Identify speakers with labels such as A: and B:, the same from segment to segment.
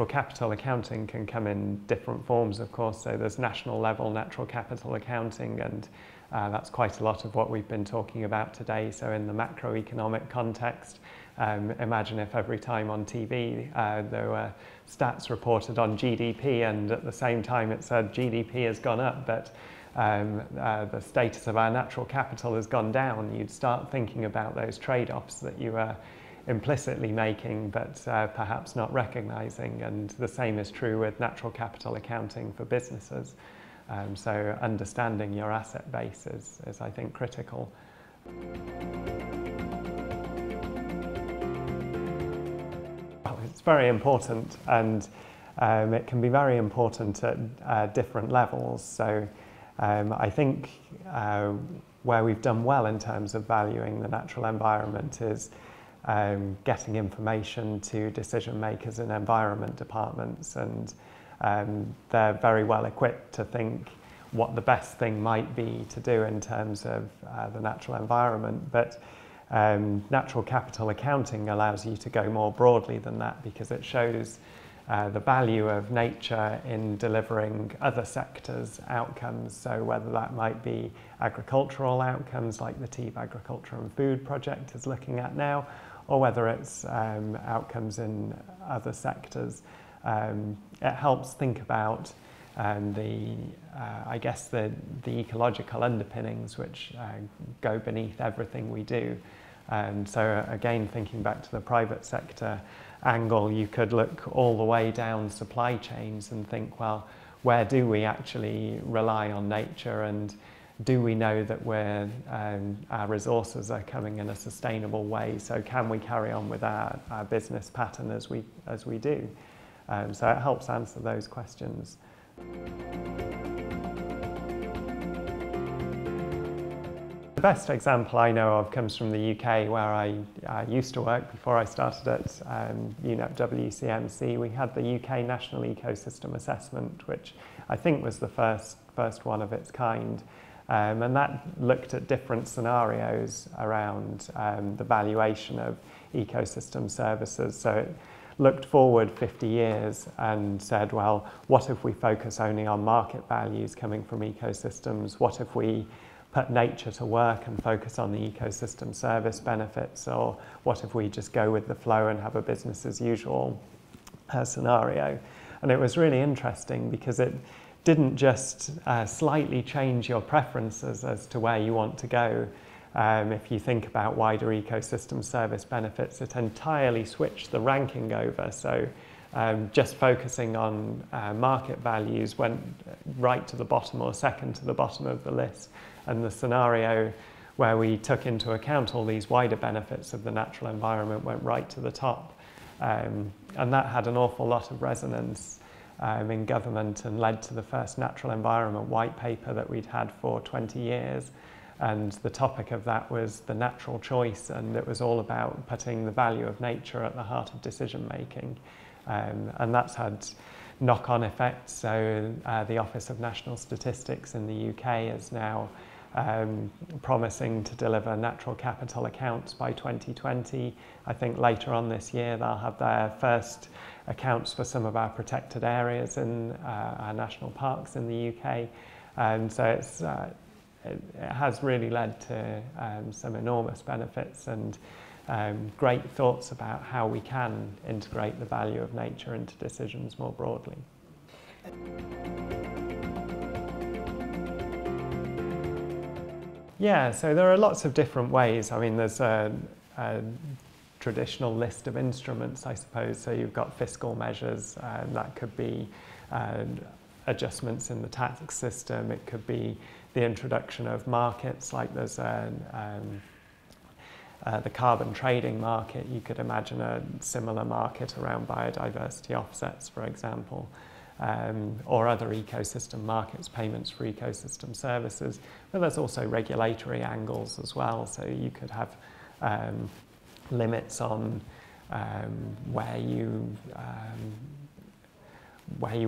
A: natural capital accounting can come in different forms, of course. So there's national level natural capital accounting, and that's quite a lot of what we've been talking about today. So in the macroeconomic context, imagine if every time on TV there were stats reported on GDP, and at the same time it said GDP has gone up, but the status of our natural capital has gone down. You'd start thinking about those trade-offs that you are implicitly making, but perhaps not recognizing. And the same is true with natural capital accounting for businesses. So understanding your asset base is, I think, critical. Well, it's very important, and it can be very important at different levels. So I think where we've done well in terms of valuing the natural environment is getting information to decision makers in environment departments, and they're very well equipped to think what the best thing might be to do in terms of the natural environment. But natural capital accounting allows you to go more broadly than that, because it shows the value of nature in delivering other sectors' outcomes. So whether that might be agricultural outcomes like the Teeve Agriculture and Food Project is looking at now, or whether it's outcomes in other sectors. It helps think about I guess the ecological underpinnings which go beneath everything we do. So again, thinking back to the private sector angle, you could look all the way down supply chains and think, well, where do we actually rely on nature, and do we know that our resources are coming in a sustainable way? So can we carry on with our business pattern as we do? So it helps answer those questions. The best example I know of comes from the UK, where I used to work before I started at UNEP WCMC. We had the UK National Ecosystem Assessment, which I think was the first one of its kind. And that looked at different scenarios around the valuation of ecosystem services. So it looked forward 50 years and said, well, what if we focus only on market values coming from ecosystems? What if we put nature to work and focus on the ecosystem service benefits? Or what if we just go with the flow and have a business as usual scenario? And it was really interesting because it didn't just slightly change your preferences as to where you want to go. If you think about wider ecosystem service benefits, it entirely switched the ranking over. So just focusing on market values went right to the bottom, or second to the bottom of the list. And the scenario where we took into account all these wider benefits of the natural environment went right to the top. And that had an awful lot of resonance in government, and led to the first natural environment white paper that we'd had for 20 years. And the topic of that was the natural choice, and it was all about putting the value of nature at the heart of decision making. And that's had knock-on effects. So the Office of National Statistics in the UK is now promising to deliver natural capital accounts by 2020. I think later on this year they'll have their first accounts for some of our protected areas in our national parks in the UK. So it has really led to some enormous benefits, and great thoughts about how we can integrate the value of nature into decisions more broadly. Yeah, so there are lots of different ways. I mean, there's a traditional list of instruments, I suppose. So you've got fiscal measures, and that could be adjustments in the tax system. It could be the introduction of markets, like there's the carbon trading market. You could imagine a similar market around biodiversity offsets, for example, or other ecosystem markets, payments for ecosystem services. But there's also regulatory angles as well. So you could have limits on where you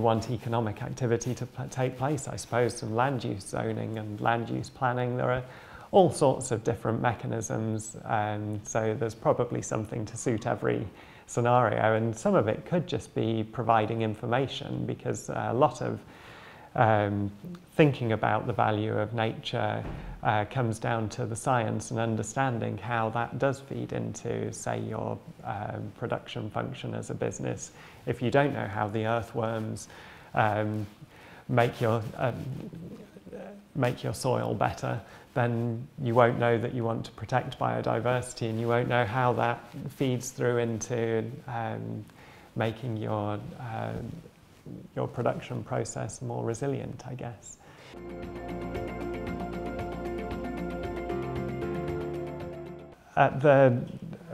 A: want economic activity to take place, I suppose, some land use zoning and land use planning. There are all sorts of different mechanisms, so there's probably something to suit every scenario, and some of it could just be providing information, because a lot of thinking about the value of nature comes down to the science and understanding how that does feed into, say, your production function as a business. If you don't know how the earthworms make your soil better, then you won't know that you want to protect biodiversity, and you won't know how that feeds through into making your production process more resilient, I guess. At the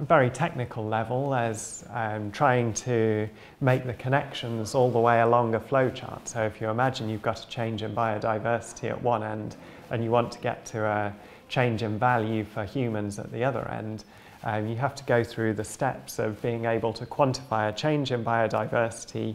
A: very technical level, there's trying to make the connections all the way along a flowchart. So if you imagine you've got a change in biodiversity at one end and you want to get to a change in value for humans at the other end, you have to go through the steps of being able to quantify a change in biodiversity,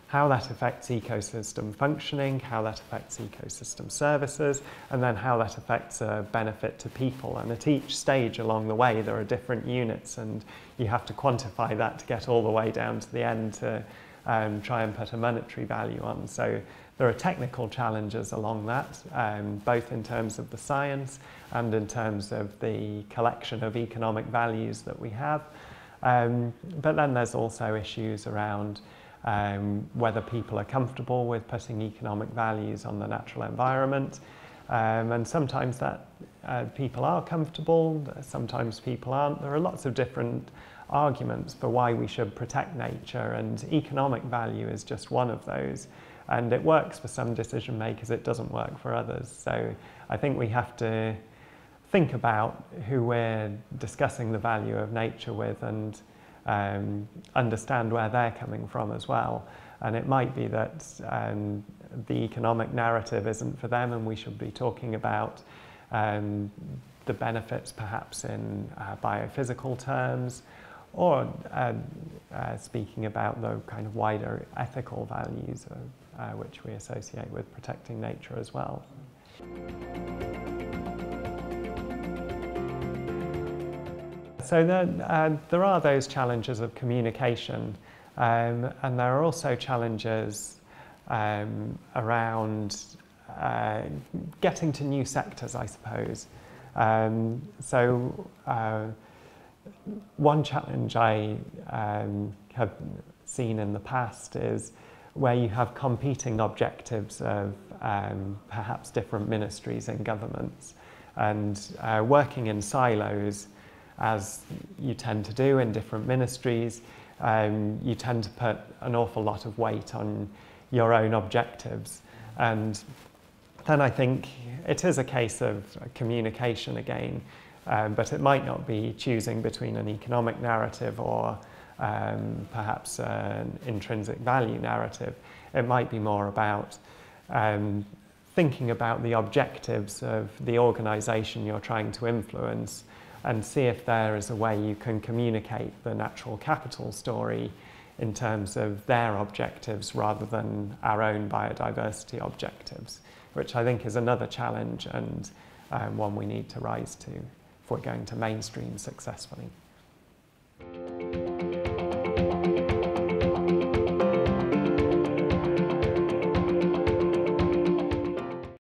A: how that affects ecosystem functioning, how that affects ecosystem services, and then how that affects a benefit to people. And at each stage along the way, there are different units, and you have to quantify that to get all the way down to the end to try and put a monetary value on. So there are technical challenges along that, both in terms of the science and in terms of the collection of economic values that we have. But then there's also issues around whether people are comfortable with putting economic values on the natural environment, and sometimes that people are comfortable, sometimes people aren't. There are lots of different arguments for why we should protect nature, and economic value is just one of those, and it works for some decision makers, it doesn't work for others. So I think we have to think about who we're discussing the value of nature with, and understand where they're coming from as well. And it might be that the economic narrative isn't for them, and we should be talking about the benefits perhaps in biophysical terms, or speaking about the kind of wider ethical values which we associate with protecting nature as well. So there are those challenges of communication, and there are also challenges around getting to new sectors, I suppose. One challenge I have seen in the past is where you have competing objectives of perhaps different ministries and governments, and working in silos, as you tend to do in different ministries, you tend to put an awful lot of weight on your own objectives. And then I think it is a case of communication again, but it might not be choosing between an economic narrative or perhaps an intrinsic value narrative. It might be more about thinking about the objectives of the organisation you're trying to influence, and see if there is a way you can communicate the natural capital story in terms of their objectives rather than our own biodiversity objectives, which I think is another challenge, and one we need to rise to if we're going to mainstream successfully.